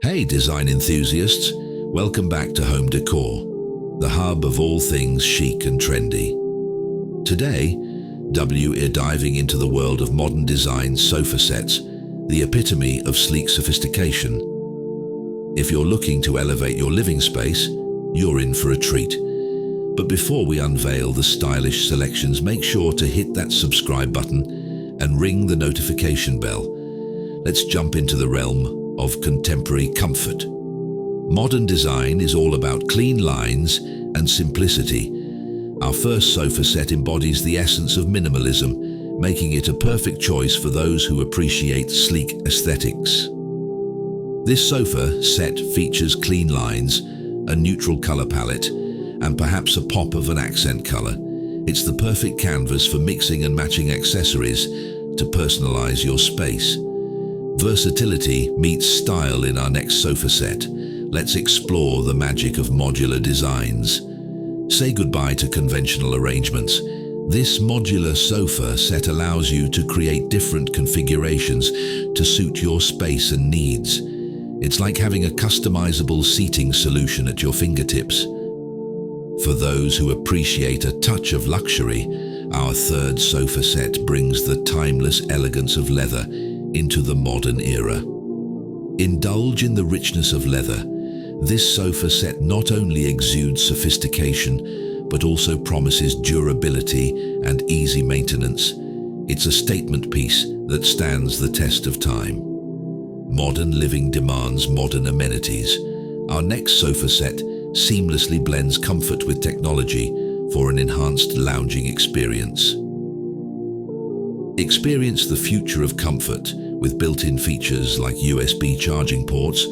Hey design enthusiasts, welcome back to Home Decor, the hub of all things chic and trendy. Today, we're diving into the world of modern design sofa sets, the epitome of sleek sophistication. If you're looking to elevate your living space, you're in for a treat. But before we unveil the stylish selections, make sure to hit that subscribe button and ring the notification bell. Let's jump into the realm of contemporary comfort. Modern design is all about clean lines and simplicity. Our first sofa set embodies the essence of minimalism, making it a perfect choice for those who appreciate sleek aesthetics. This sofa set features clean lines, a neutral color palette, and perhaps a pop of an accent color. It's the perfect canvas for mixing and matching accessories to personalize your space. Versatility meets style in our next sofa set. Let's explore the magic of modular designs. Say goodbye to conventional arrangements. This modular sofa set allows you to create different configurations to suit your space and needs. It's like having a customizable seating solution at your fingertips. For those who appreciate a touch of luxury, our third sofa set brings the timeless elegance of leather into the modern era. Indulge in the richness of leather. This sofa set not only exudes sophistication, but also promises durability and easy maintenance. It's a statement piece that stands the test of time. Modern living demands modern amenities. Our next sofa set seamlessly blends comfort with technology for an enhanced lounging experience. Experience the future of comfort with built-in features like USB charging ports,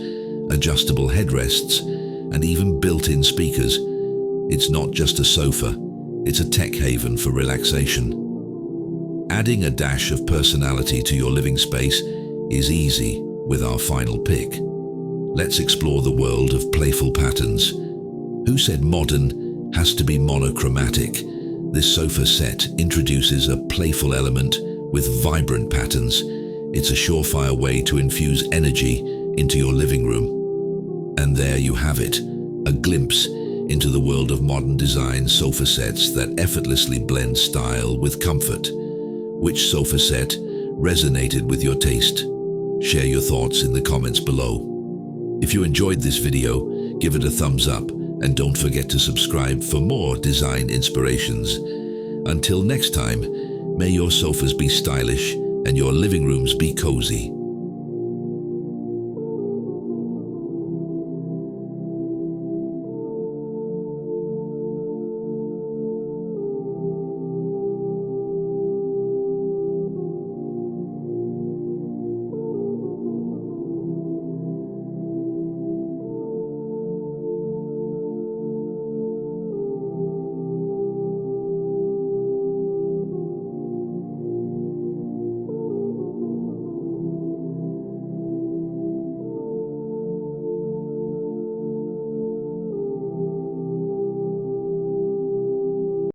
adjustable headrests, and even built-in speakers. It's not just a sofa, it's a tech haven for relaxation. Adding a dash of personality to your living space is easy with our final pick. Let's explore the world of playful patterns. Who said modern has to be monochromatic? This sofa set introduces a playful element with vibrant patterns. It's a surefire way to infuse energy into your living room. And there you have it, a glimpse into the world of modern design sofa sets that effortlessly blend style with comfort. Which sofa set resonated with your taste? Share your thoughts in the comments below. If you enjoyed this video, give it a thumbs up and don't forget to subscribe for more design inspirations. Until next time, may your sofas be stylish and your living rooms be cozy.